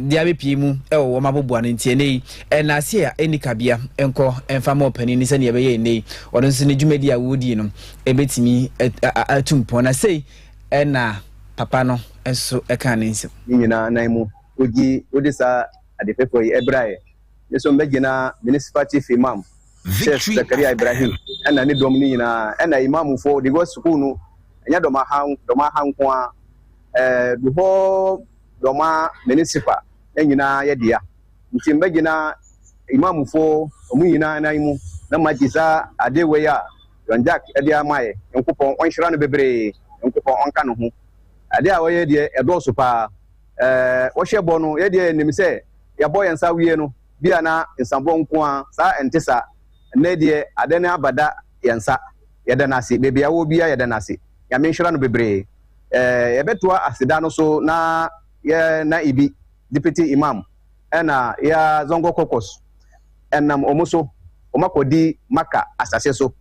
dia bepi mu wo maboboa no ntie nei na se a eni kabia enko emfa ma opani ni se ne yebeye nei wono nso ne dwumadi a wodi no ebetimi atumpo na sei na papa no enso eka ne nsim nyina nan mu ogi odisa ade pefo ebrae yeso mbegina municipal chief imam Chef Zakaria Ibrahim and ni domini na and imam for the go school no enya doma han kwa before doma municipal nyina ye dia nti mbegina imam for omu nyina nan mu na magisa adewe ya John Jack ade amaye nkopon onhira no bebre nkopon onka no ho ade a woye de edoso pa wo hwebo no ye de nim se ya boy ensa wie no bia na nsambo nko a sa entesa ne de adene abada yensa yeda nase bebia wo bia yeda nase ya menhira no bebre yebetoa asida no so na ye na ibi deputy imam ena ya zongo kokos enam omuso omakodi maka asase so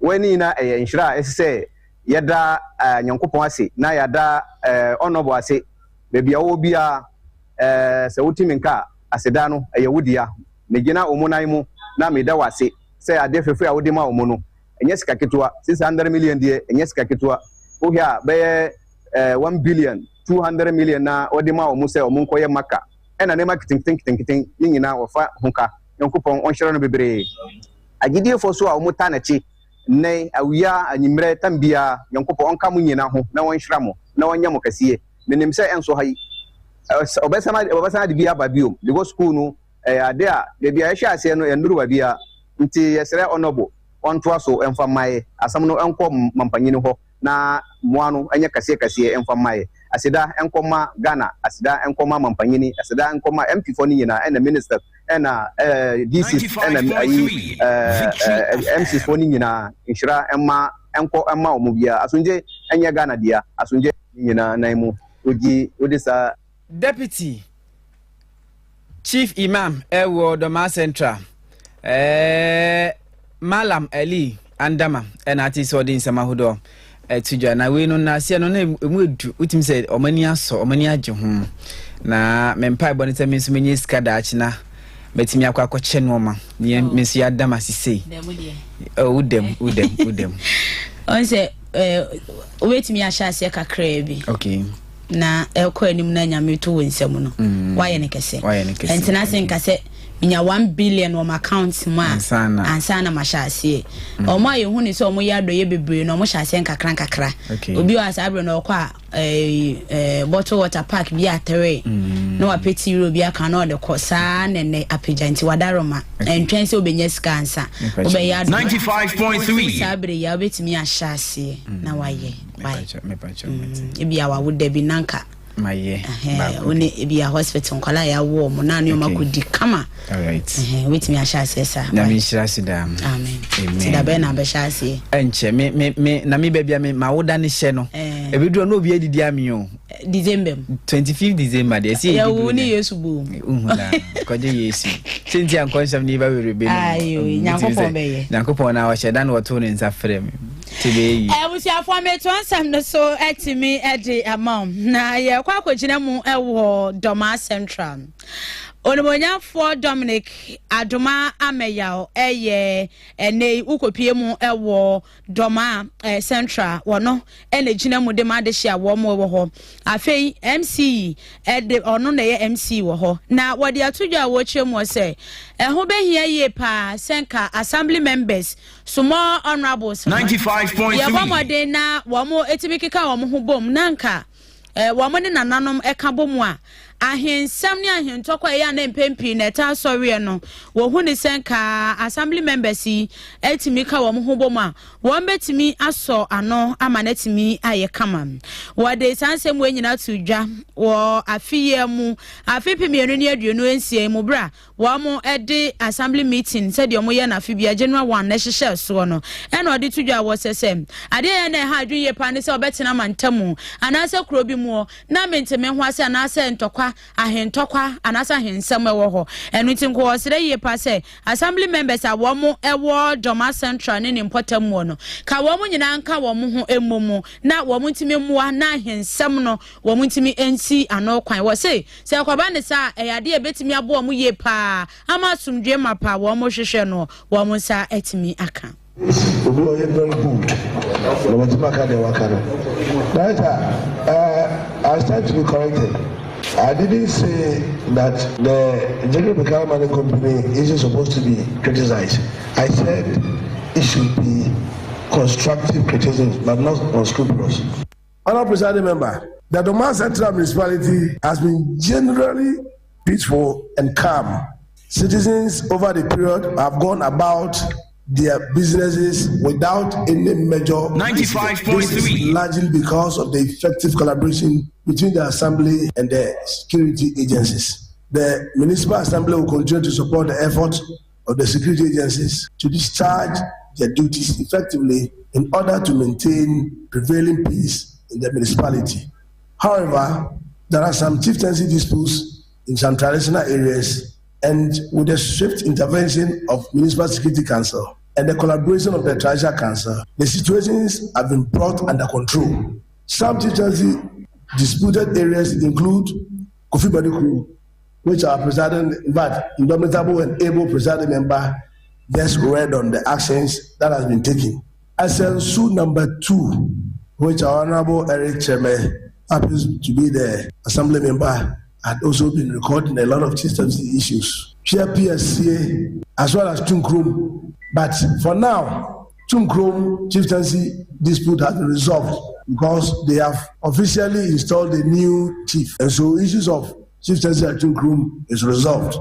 weni na enhira esese yeda nyankopon ase na yada onobo ase bebia wo bia se wutiminka asida no eyewudia megina omunan mu na meda wase say ade fefe a wodi ma omo no enye sika ketwa 600 million de enye sika ketwa o hia be 1 billion 200 million na wodi ma omo say omo nkoye maka ena ne marketing nyina wofa honka yankopon onhire no bebre agidie fo so a omo ta na chi nei awia anyimre tambia yankopon onka mu nyina ho na wonhira mo na wonya mo kasiye menim say enso hayi obesana de bia babio de go school no ade a de bia ehwe ase no enuru babia nti yesere onobo onto aso emfa mai asam no enko mampanyini ho na moano enye kase emfa mai asida enkoma Ghana asida enkoma mampanyini asida enkoma MP for ni nyina ena minister ena DC ena MC for ni nyina inshira emma omubia asunje enye Ghana dia asunje nyina naimu ogi odisa deputy chief imam Doma Central Malam Ali Andama ati so din sama hodo tujwa na we no na se no na emudu utim say omani aso omani age ho na mempa bonita me so menye ska da achina betimi akwakoche no ma ne mesu ya dama sisei udem on say wetimi ahya se kakra bi okay na ekọ anim na nyame to wonsam no waye ne kese entina sen kase minya 1 billion on my account ma ansana mashase o ma ye huni so mo yado ye bebre no mo shase nkakra obi wa sabre no kwa bottle water park bi atere no apeti ro bi aka no de kosa ne apejanti wadaroma entwense obenya sika ansa obe yado 95.3 sabre ya betimi ashase na waye ebi awa woda bi nanka maye one ebi a hospital kwala ya wo mo na ne makodi kama alright wetimi ashase sa na mi shirasi da amen sida be na be shase enche me na mi bebia me mawoda ne hye no ebidu no obi edidi ami o December 25 December de see ya wo ni Yesu bo uhula koje Yesu tinti an konsam ni ba we rebe ayo nyakopon be nyakopon na wa sheda na wato ne nsa frem tibe we afọ meto ansam no so etimi edi amam na ye kwa kwagina mu ewo Doma Central Onimonyafo Dominic Adoma Ameyao ene ukopie mu ewo Doma Central wono ene gina mu de ma de hia wo mo wo ho afei MC de ono na ye MC wo ho na wode atudwa wo kyeremu se ho behia ye pa senka assembly members small honorables 95.3 ye bomode na wo mo etimikika wo mo ho bom nanka wo mo ne nananom eka bomu a ahensam ne ahentokwa ya na mpempi na eta sorry no wo hu ni senka assembly members etimika wo ho bom a wo betimi aso ano ama na timi aye kama wo de sansem we nyina tudwa wo afiye mu afipimienu ne aduonu ensie mu bra wo mo ede assembly meeting said yo mo ye na afibia January 1 na hyehyɛ so no ena ode tudwa wo sesem ade ye na ha adwuye pa ne se obetina mantamu anase krobi mu na menteme ho ase anase ntokwa ahentokwa anasa hensem ewo ho enu tinko osere ye pa se assembly members a wo mo ewo Doma Central ne important mu no ka wo mo nyina nka wo mo ho emomu na wo mo ntime muwa na hensem no wo mo ntime ensi ano kwan wo se kwaba ne sa eyade e betimi abo mo ye pa ama sumdwe mapa wo mo hwehwe no wo mo sa etimi aka very good. I stand to be corrected. I didn't say that the General Became Mining Company isn't supposed to be criticized. I said it should be constructive criticism, but not unscrupulous. Honourable Presiding Member, the Doma Central Municipality has been generally peaceful and calm. Citizens over the period have gone about their businesses without any major 95.3 largely because of the effective collaboration between the assembly and the security agencies. The municipal assembly will continue to support the efforts of the security agencies to discharge their duties effectively in order to maintain prevailing peace in the municipality. However, there are some chieftaincy disputes in some traditional areas, and with the swift intervention of Municipal Security Council and the collaboration of the Treasury Council, the situations have been brought under control. Some chieftaincy disputed areas include Kofi Badiku, which our president, in fact, indomitable and able presiding member, just read on the actions that has been taken. SLSU number 2, which our Honorable Eric Cheme happens to be the assembly member, had also been recording a lot of chieftaincy issues. Share PSCA as well as Tunkrum. But for now, Tunkrum chieftaincy dispute has been resolved because they have officially installed a new chief. And so issues of chieftaincy at Tunkrum is resolved.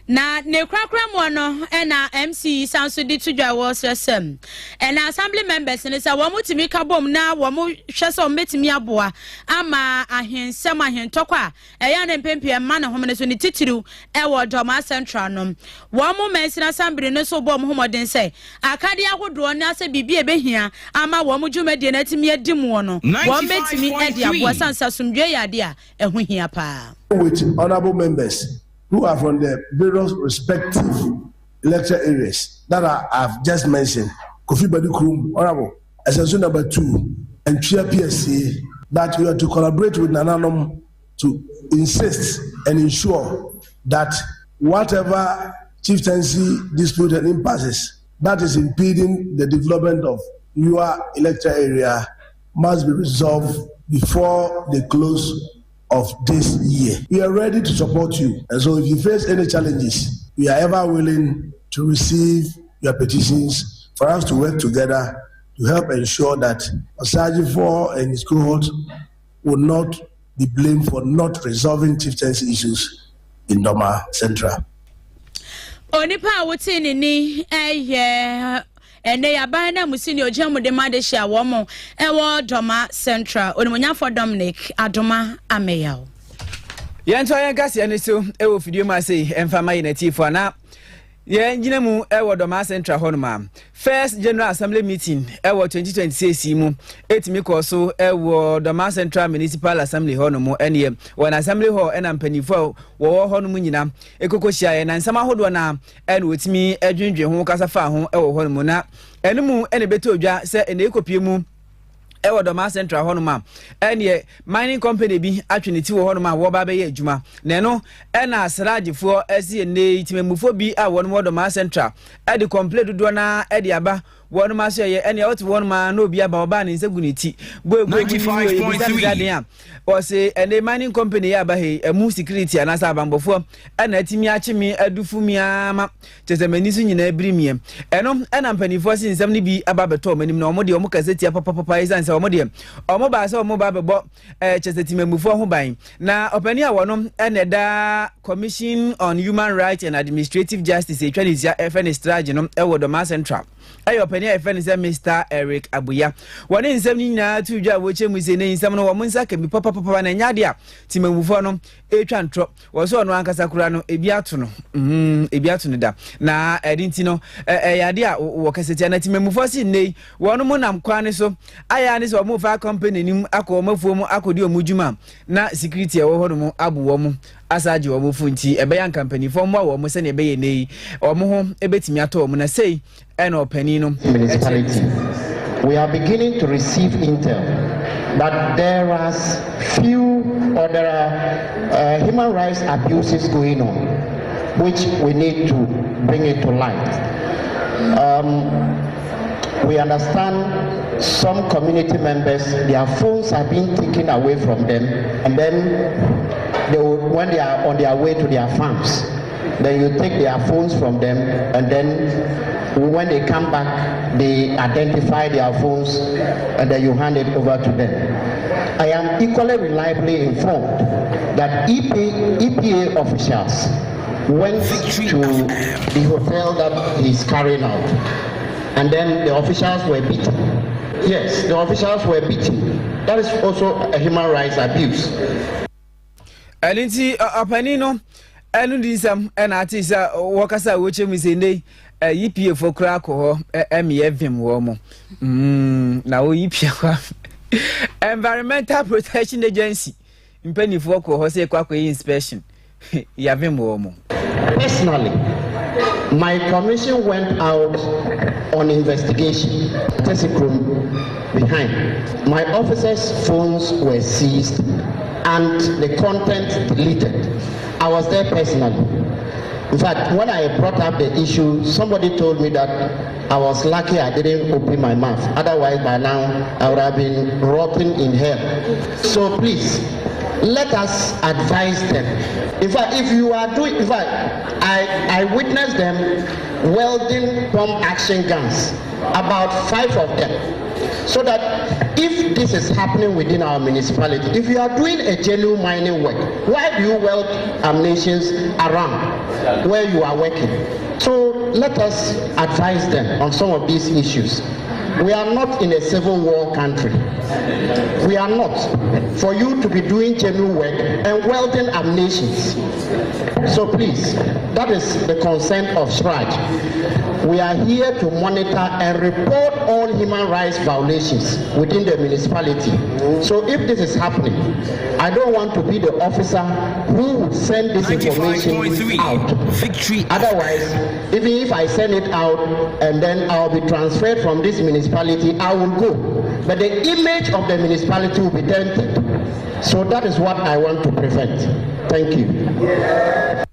Na ne kwakra mo no na MC sanso di tudwa wo sesem na assembly members ne say wo mutimi ka bom na wo mo hwese o metimi aboa ama ahensem ahentokwa eya ne mpempie ma ne homene so ne titiru wo Doma Central no wo mo mensi na assembly ne so bom homoden say akade ahodo ne ase bibie behia ama wo mo dwumade na timi adim wo no wo metimi edi aboa sansa sumdwe yade a eho hia pa. With honorable members who are from the various respective lecture areas that I've just mentioned, Kofi Badiku, Honorable, SSU number 2, and Chair PSC, that we are to collaborate with Nananom to insist and ensure that whatever chieftaincy dispute and impasses that is impeding the development of your electoral area must be resolved before the close of this year. We are ready to support you, and so if you face any challenges, we are ever willing to receive your petitions for us to work together to help ensure that Osajifo and his cohort will not be blamed for not resolving chieftaincy issues in Doma Central. Onipa wotini ni ene yaban na musini ojemu de madesha womo ewo Doma Central onimonyafo Dominic Adoma Ameyao yento yengasi ene so ewo fidie ma sei emfa ma yinatifo na ye ngina mu ewo Doma Central honoma first General Assembly meeting ewo 2026 mu etimi koso ewo Doma Central Municipal Assembly honomo ene won assembly hall ena mpanifo wo honomo nyina ekokohia ye na nsama hodo na ene wotimi adwendwe ho kasafa ho ewo honomo na enemu ene beto odwa se ene ekopie mu ewo Doma Central honoma ene mining company bi atweneti wo honoma wo ba be ye adwuma ne no ena asragefo ese ne itimemufo bi a wono Doma Central e de complete do na e de aba wono ma so ye ene ot wono ma na obi aba oba ne nseguniti bo e o se ene mining company ya ba he emu security anasa abambofo ena atimi achimi adufu mi ama chezemani so nyina abrimie eno ena mpanifo si nsem ne bi aba beto manim na omode omo kaseti papa isanse omode omo ba se omo ba bebo chezetimemufo ho ban na opani a wono ena da Commission on Human Rights and Administrative Justice etwanisia FN strategy no ewo Doma Central ayo opani a FN se Mr. Eric Abuya woni nsem ni nyina tudwa wo chemu se ne nsem no wo munsa ka bi papa na nyade a timemufo no etwa ntro wo so no ankasa kura no ebi ato no da na edinti no yade a wo kaseti na timemufo si nei wono mo nam kwane so aya ne so mo fa company nim akọ mafuo mu akodi omudwuma na security e wo ho no mo abuwo mu asaje wo funti ebeyan company fo mo wo mo se ne ebeye nei o mo ho ebetimi ato mo na sei eno opani no municipality. We are beginning to receive intel that there are few or there are human rights abuses going on, which we need to bring it to light. We understand some community members, their phones have been taken away from them, and then they will, when they are on their way to their farms, then you take their phones from them, and then when they come back, they identify their phones, and then you hand it over to them. I am equally reliably informed that EPA officials went to the hotel that he's carrying out, and then the officials were beaten. Yes, the officials were beaten. That is also a human rights abuse. Alinti apanino enu disam enatisa wakasa woche misende EPA for crack ho emevim wo mo na wo EPA kwa Environmental Protection Agency impeni for ko ho se kwa inspection yavim wo mo. Personally, my commission went out on investigation. Behind. My officers' phones were seized and the content deleted. I was there personally. In fact, when I brought up the issue, somebody told me that I was lucky I didn't open my mouth. Otherwise, by now, I would have been rotting in hell. So please, let us advise them. In fact, if you are doing, in fact, I witnessed them welding pump action guns, about 5 of them. So that if this is happening within our municipality, if you are doing a genuine mining work, why do you weld ammunitions around where you are working? So let us advise them on some of these issues. We are not in a civil war country. We are not. For you to be doing genuine work and welding ammunitions. So please, that is the consent of SRAJ. We are here to monitor and report all human rights violations within the municipality. So if this is happening, I don't want to be the officer who would send this information out. Otherwise, even if I send it out and then I'll be transferred from this municipality, I will go. But the image of the municipality will be dented. So that is what I want to prevent. Thank you.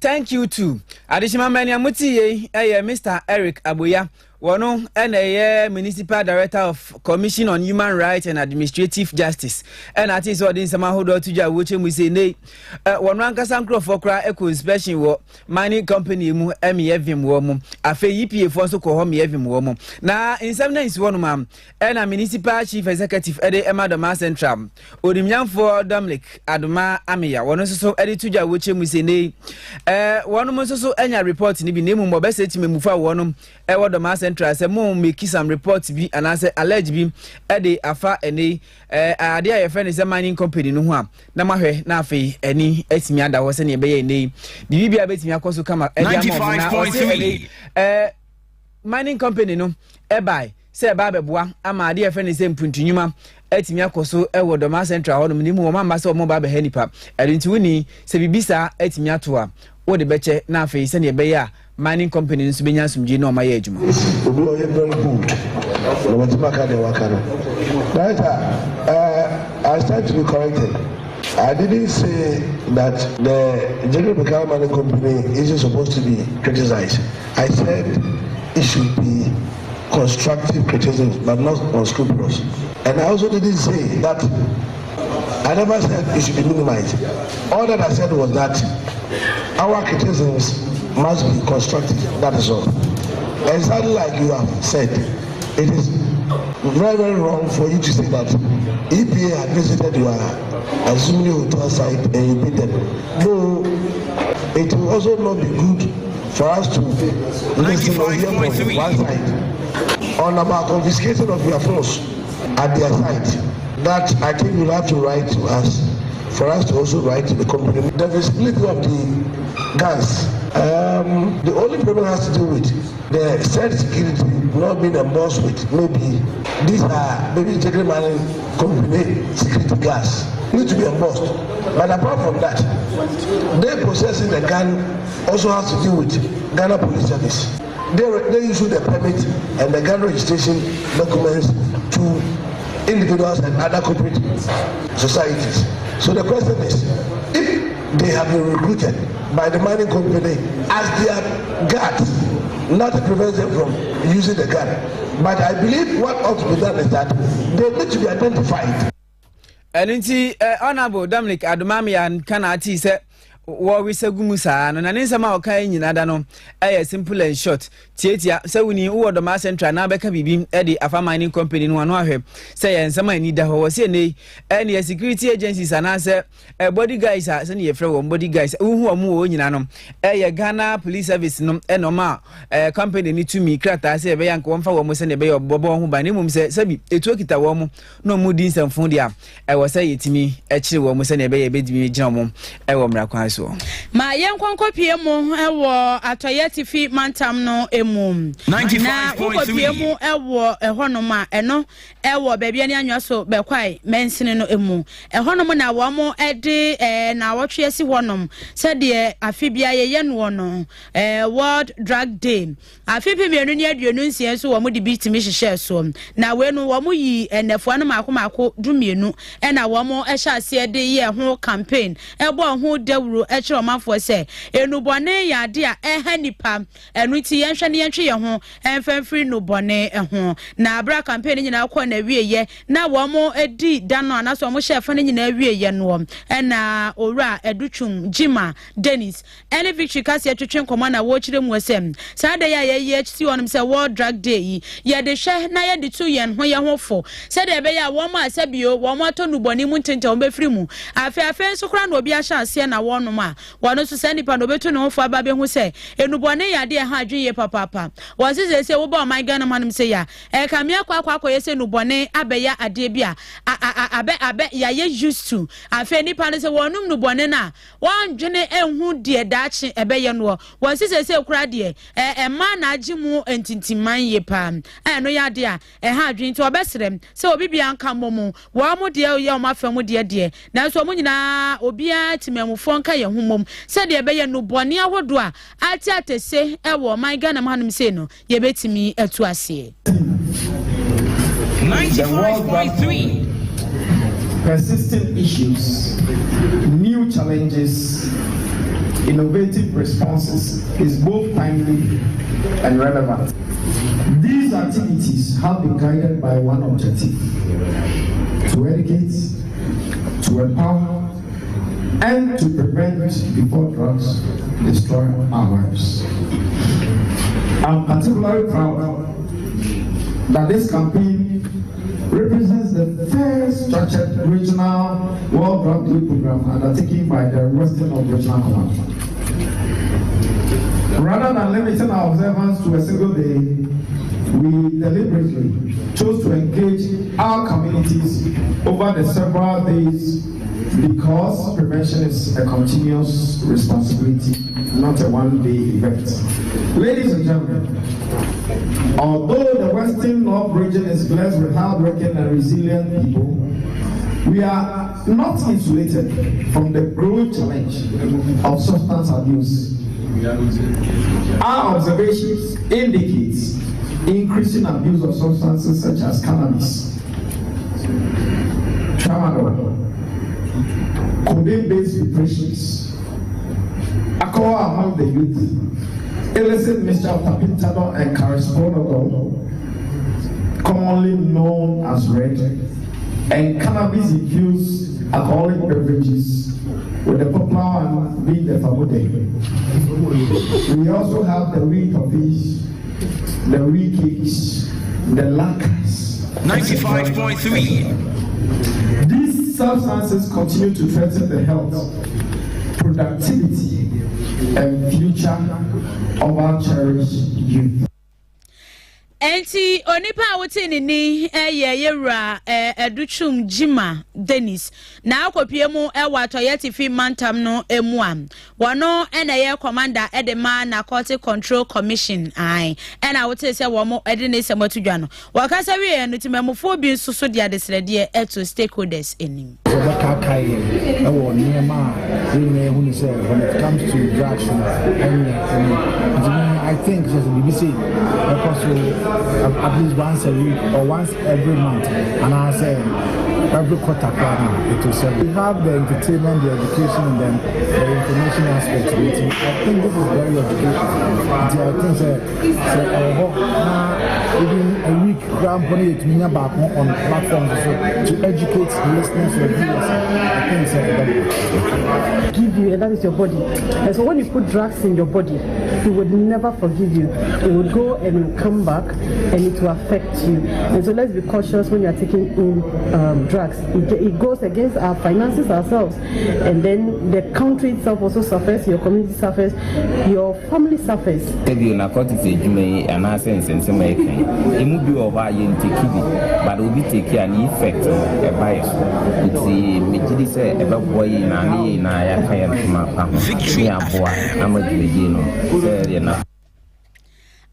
Thank you too. Additional many amuti Mr. Eric Abuya. Wono ene Municipal Director of Commission on Human Rights and Administrative Justice. And at is ordin sama hodo tuja woche mu se nei. Wono ankasa nkrofo kra eco inspection wo mining company mu emevim wo mu. Afe EPA fo so ko ho mevim wo mu. Na insam na isi wono mam. Na Municipal Chief Executive ede Doma Central. Odimyanfo Dominic Adoma Ameya. Wono so ede tuja woche mu se nei. Wono mo so enya report ni bi nemu mo be se timemufa wono Doma Central say mo make some reports bi and say allege bi e afa ene ade a yefe ne say mining company no ho a na mahwe na afi eni atimi ada wo se ne be ye nei bibi betimi akoso kama e dia mo na mining company no e bai say ba beboa ama ade yefe ne say mpuntunyuma atimi akoso e wo Doma Central ho no ni mu wo mamba say wo ba be hanipa enti woni se bibisa atimi ato a wo de beche na afi se ne be ya mining company nso benya sumji na o ma ye adwuma very good no want to make the work I stand to be corrected. I didn't say that the General Mechanical Mining Company isn't supposed to be criticized. I said it should be constructive criticism, but not unscrupulous. And I also didn't say that. I never said it should be minimized. All that I said was that our criticisms must be constructive. That is all. Exactly like you have said, it is very, very wrong for you to say that EPA had visited your Azumi hotel site and you beat them. No, it will also not be good for us to listen or hear from one side on about confiscation of your phones at their site. That I think you'll have to write to us for us to also write to the company. The visibility of the guns. The only problem has to do with the said security not being embossed with maybe these are maybe General Mining Company security guards need to be embossed. But apart from that, they possessing the gun also has to do with Ghana Police Service. They issue the permit and the gun registration documents to individuals and other corporate societies. So the question is, if they have been recruited by the mining company as their guards, nothing prevents them from using the gun. But I believe what ought to be done is that they need to be identified. And in Honorable Dominic Adumamian Kanati said, "War with Sagumusa, and an insama okay in Adano, a simple and short. Tietia, so we knew what the mass central now become being Eddie of a mining company in one of say, and some I need the horse any security agencies and answer a body guys are sending a from body guys who are more in Anum, a Ghana Police Service no enoma, a company need to me crack. I say, a young one for almost a bay of Bobo who by name said, Sabi, it took it a woman, no moodins and fundia. I was saying to me, actually, almost a bay, a baby, Jamon, a woman. Ma yenkwanko piemu ewo atoyeti fi mantam no emu 95.3 piemu ewo ehonoma eno ewo baabi ani anwaso bekwai mensene no emu ehonoma na wamo ede na wotwe si honom sede afibia ye no no World Drug Day afipi mienu ni aduonu nsia so wamo de bitimi hihye so na wenu wamo yi enefo no mako dumienu na wamo ehya ase de ye ho campaign ebo ho dawuro echiro mafo se enubone ya de a ehanipa enuti yenhwe ne yenhwe ye ho enfamfiri nubone ho na abra campaign nyina akọ na wieye na womo edi dano anaso womo chef ne nyina wieye no na owura educhum Jima Dennis any victory kase atwetwe nkoma na wo chire mu asem saade ya ye hti wonom se World Drug Day ye de hwe na ye de tu yen ho ye ho fo saade ebe ya womo asabio womo atonubone mu ntente womo befiri mu afi so kra na obi ahya ase na wonom a wono so send pa no betu ne ho fo ababe ho se enubone ya de ha adwen ye papa wose se wo ba my Ghana manum se ya kamia kwa ye se nubone abeya ade bia abe ya ye used to afi nipa ne se wonum nubone na wandwene enhu de daachi ebeye no wose se kra de ma na agimu entintiman ye pa no ya de a ha adwen to obesrem se obi bia nka momu wo mo de ye o mafam de na so mo nyina obia timamufo nka ye humom se de ebeye nubone ahodo a ati atese ewo my Ghana manum se no ye betimi etu ase 95.3 persistent issues, new challenges, innovative responses is both timely and relevant. These activities have been guided by one objective: to educate, to empower, and to prevent before drugs destroy our lives. I'm particularly proud that this campaign represents the first structured regional World Drug Day program undertaken by the Western Operational Command. Rather than limiting our observance to a single day, we deliberately chose to engage our communities over the several days because prevention is a continuous responsibility, not a one-day event. Ladies and gentlemen, although the Western North region is blessed with hardworking and resilient people, we are not insulated from the growing challenge of substance abuse. Our observations indicate increasing abuse of substances such as cannabis, tramadol, codeine-based preparations, alcohol among the youth, illicit mixture of tapentadol and carespondol, commonly known as red, and cannabis-infused alcoholic beverages, with the popular one being the famode. We also have the wheat toffees, the wheat cakes, the lacquers. 95.3. These substances continue to threaten the health, productivity, and future of our cherished youth. Enti onipa wote ni yewura educhum Jima Dennis na akopie mu atoyeti fi mantam no emu am wono ye commander edema narcotic control commission ai ena wote se wo mo ede ne sematudwa no wakasa wi no timamufo bi nsuso dia desrede eto stakeholders enim when it comes to drugs I think just the BBC at least once a week or once every month, and I say every quarter it will say we have the entertainment, the education, and then the information aspect of it. I think this is very educational. I think even a week grandpa back on platforms to educate listeners and viewers. I think give you, and that is your body. And so when you put drugs in your body, it would never forgive you. It would go and come back, and it will affect you. And so let's be cautious when you are taking in drugs. It goes against our finances ourselves, and then the country itself also suffers, your community suffers, your family suffers. Narcotics and our sense and some it will be over you take it, but will be taking an effect a bias. It's a majority say about boy in a victory. I'm a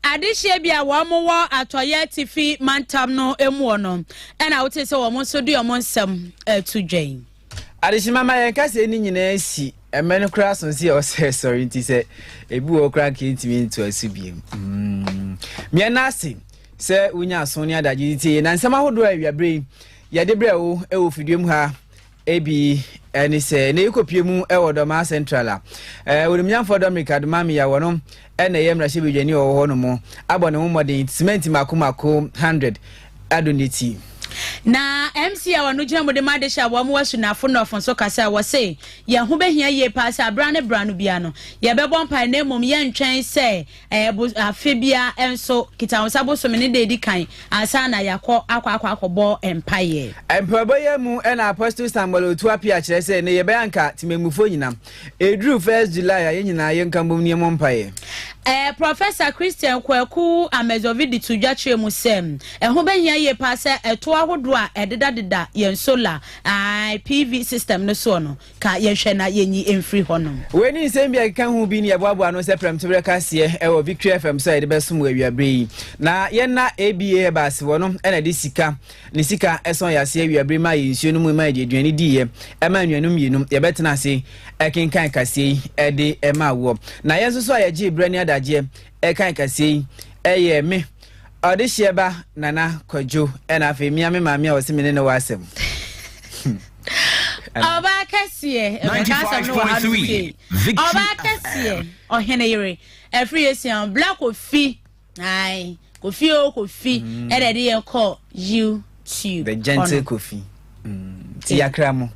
Adishie bia wo mo wo atoyeti fi mantam no emu no ena wote se wo mo so du mo nsam tudwen Adishima ma kase ni nyina si emene kra so si o se sorry nti se ebu o kra ke ntimi nto asubiem me na se se unya aso ni adaje ti na nsama hodo awiabre ye de bre wo e wo fiduem ha ebi eni se ne ekopie mu e wodo ma central a wonimnya for America do ma me ya wono ena ye mra shebedwani o ho no mo abone mo modern cement makomako 100 adoniti na MC awanu gina mode madesha wa mu wasu na afo no fonso kasa wa say ye ho behia ye pass abrane branu bia no ye bebon pa na mom ye ntwen se afebia enso kitawonsabo so me ne de di kan asa na yakọ akọ empire empabo ye mu na apostle Samuel otu apia kire se ne ye be anka timemufo nyina edru 1st July ye nyina ye nkambom ne empire Professor Christian Kwaku amezovidi tujachwe musem ho behia ye pass eto ahodo a ededa yen solar PV system no so no ka ye hwe na yenyi emfri hono weni nsembia kan hu bi ne yeboabo ano se prem tebere kase e wo Victory FM so ede besum awiabre na ye na ABA base wono ena de sika ne sika eson yase awiabre ma ye nsuo no mu ma de duani di ye e ma nuanum yinum ye betena ase ekinkan kase e de e ma wo na ye so ye gi brani adaje e kan kase e ye me Odehyieba nana Qwajo ena fe miame maame a wosimene ne wasem Oba kase 95.3 Oba kase ohene yere every Asian black coffee ai coffee e de call YouTube the gentle coffee ti yakramo